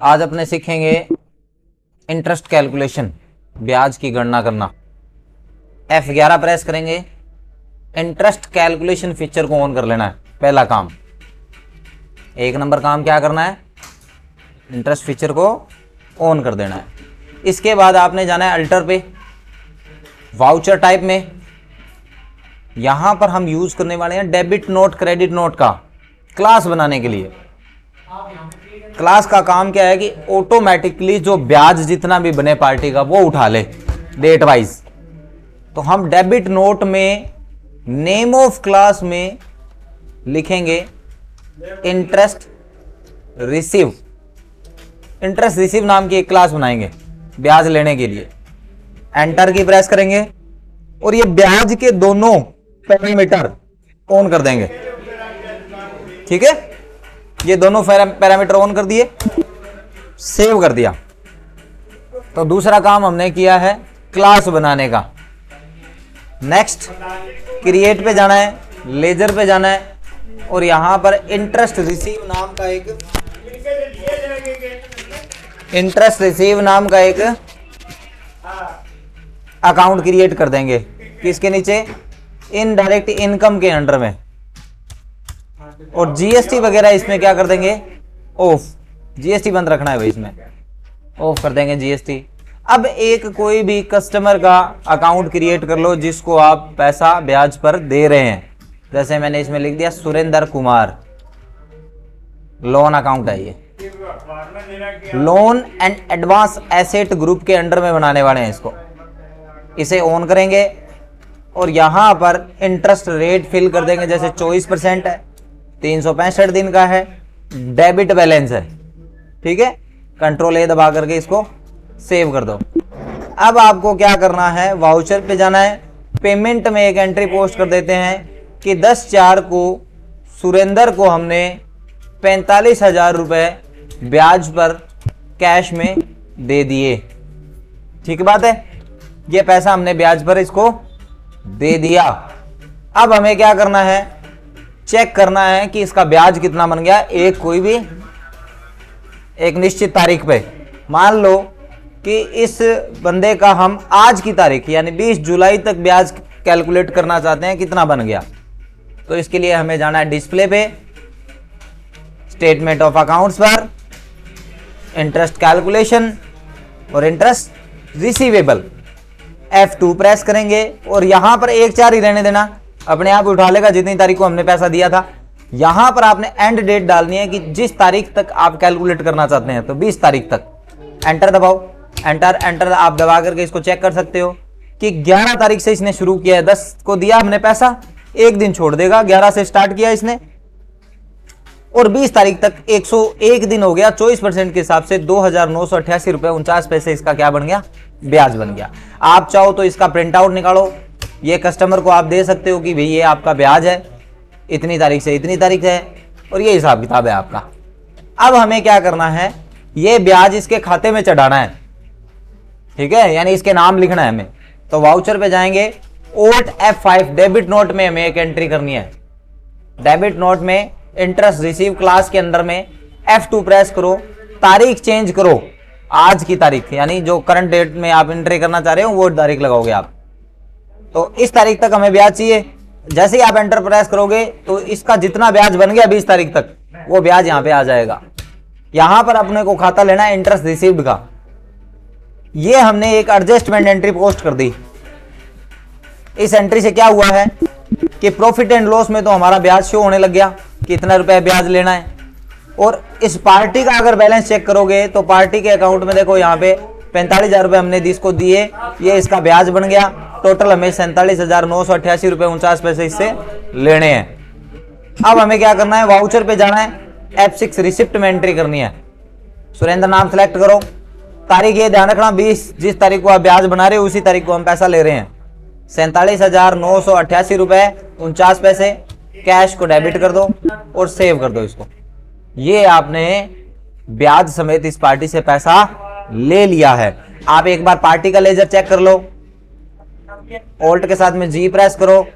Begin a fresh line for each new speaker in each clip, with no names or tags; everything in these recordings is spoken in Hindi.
आज अपने सीखेंगे इंटरेस्ट कैलकुलेशन, ब्याज की गणना करना। F11 प्रेस करेंगे, इंटरेस्ट कैलकुलेशन फीचर को ऑन कर लेना है। पहला काम, एक नंबर काम क्या करना है, इंटरेस्ट फीचर को ऑन कर देना है। इसके बाद आपने जाना है अल्टर पे, वाउचर टाइप में। यहां पर हम यूज करने वाले हैं डेबिट नोट क्रेडिट नोट का क्लास बनाने के लिए। क्लास का काम क्या है कि ऑटोमेटिकली जो ब्याज जितना भी बने पार्टी का वो उठा ले डेट वाइज। तो हम डेबिट नोट में नेम ऑफ क्लास में लिखेंगे इंटरेस्ट रिसीव। इंटरेस्ट रिसीव नाम की एक क्लास बनाएंगे ब्याज लेने के लिए। एंटर की प्रेस करेंगे और ये ब्याज के दोनों पैरामीटर ऑन कर देंगे। ठीक है, ये दोनों पैरामीटर ऑन कर दिए, सेव कर दिया। तो दूसरा काम हमने किया है क्लास बनाने का। नेक्स्ट क्रिएट पे जाना है, लेजर पे जाना है और यहां पर इंटरेस्ट रिसीव नाम का एक अकाउंट क्रिएट कर देंगे। किसके नीचे, इनडायरेक्ट इनकम के अंडर में। और जीएसटी वगैरह इसमें क्या कर देंगे, ऑफ। जीएसटी बंद रखना है भाई, इसमें ऑफ कर देंगे जीएसटी। अब एक कोई भी कस्टमर का अकाउंट क्रिएट कर लो जिसको आप पैसा ब्याज पर दे रहे हैं। जैसे मैंने इसमें लिख दिया सुरेंद्र कुमार, लोन अकाउंट है ये। Loan and advance asset group के अंडर में बनाने वाले हैं इसको। इसे ऑन करेंगे और यहां पर इंटरेस्ट रेट फिल कर देंगे। जैसे 24% है, 365 दिन का है, डेबिट बैलेंस है। ठीक है, कंट्रोल ए दबा करके इसको सेव कर दो। अब आपको क्या करना है, वाउचर पे जाना है, पेमेंट में एक एंट्री पोस्ट कर देते हैं कि 10/4 को सुरेंद्र को हमने 45,000 रुपए ब्याज पर कैश में दे दिए। ठीक बात है, ये पैसा हमने ब्याज पर इसको दे दिया। अब हमें क्या करना है, चेक करना है कि इसका ब्याज कितना बन गया। कोई भी एक निश्चित तारीख पे, मान लो कि इस बंदे का हम आज की तारीख यानी 20 जुलाई तक ब्याज कैलकुलेट करना चाहते हैं, कितना बन गया। तो इसके लिए हमें जाना है डिस्प्ले पे, स्टेटमेंट ऑफ अकाउंट्स पर, इंटरेस्ट कैलकुलेशन और इंटरेस्ट रिसीवेबल। F2 प्रेस करेंगे और यहां पर 1/4 ही रहने देना, अपने आप उठा लेगा जितनी तारीख को हमने पैसा दिया था। यहां पर आपने एंड डेट डालनी है कि जिस तारीख तक आप कैलकुलेट करना चाहते हैं, तो 20 तारीख तक। एंटर दबाओ, एंटर आप दबा करके इसको चेक कर सकते हो कि 11 तारीख से इसने शुरू किया है। 10 को दिया हमने पैसा, एक दिन छोड़ देगा, 11 से स्टार्ट किया इसने और 20 तारीख तक 101 दिन हो गया। 24% के हिसाब से 2,988 रुपए 49 पैसे इसका क्या बन गया, ब्याज बन गया। आप चाहो तो इसका प्रिंट आउट निकालो, ये कस्टमर को आप दे सकते हो कि भाई ये आपका ब्याज है, इतनी तारीख से इतनी तारीख है और ये हिसाब किताब है आपका। अब हमें क्या करना है, ये ब्याज इसके खाते में चढ़ाना है। ठीक है, यानी इसके नाम लिखना है हमें। तो वाउचर पे जाएंगे, Alt F5 डेबिट नोट में हमें एक एंट्री करनी है। डेबिट नोट में इंटरेस्ट रिसीव क्लास के अंदर में F2 प्रेस करो, तारीख चेंज करो, आज की तारीख यानी जो करंट डेट में आप एंट्री करना चाह रहे हो वो तारीख लगाओगे आप। तो इस तारीख तक हमें ब्याज चाहिए। जैसे ही आप एंटर प्रेस करोगे तो इसका जितना ब्याज बन गया 20 तारीख तक, वो ब्याज यहां पे आ जाएगा। यहां पर अपने को खाता लेना है इंटरेस्ट रिसीव्ड का। ये हमने एक एडजस्टमेंट एंट्री पोस्ट कर दी। इस एंट्री से क्या हुआ है कि प्रॉफिट एंड लॉस में तो हमारा ब्याज शो होने लग गया, कितना रुपए ब्याज लेना है। और इस पार्टी का अगर बैलेंस चेक करोगे तो पार्टी के अकाउंट में देखो यहाँ पे 45,000 रुपए हमने जिसको दिए, ये इसका ब्याज बन गया। टोटल हमें 47,988 रुपए 49 पैसे इससे लेने हैं। अब हमें क्या करना है, वाउचर पे जाना है, F6 रिसिप्ट में एंट्री करनी है। सुरेंद्र नाम सेलेक्ट करो, तारीख ये ध्यान रखना 20 जिस तारीख को आप ब्याज बना रहे हो उसी तारीख को हम पैसा ले रहे हैं। 47,988 रुपए 49 पैसे कैश को डेबिट कर दो और सेव कर दो इसको। ये आपने ब्याज समेत इस पार्टी से पैसा ले लिया है। आप एक बार पार्टी का लेजर चेक कर लो, ऑल्ट के साथ में जी प्रेस करो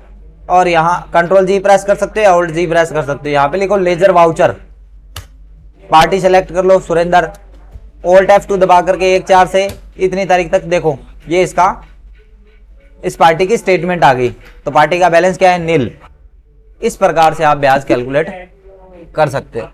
और यहां कंट्रोल जी प्रेस कर सकते हो, ऑल्ट जी प्रेस कर सकते हो। यहां पे लिखो लेजर वाउचर, पार्टी सेलेक्ट कर लो सुरेंद्र, ऑल्ट F2 दबा करके 1/4 से इतनी तारीख तक देखो, ये इसका इस पार्टी की स्टेटमेंट आ गई, तो पार्टी का बैलेंस क्या है, नील। इस प्रकार से आप ब्याज कैलकुलेट कर सकते हो।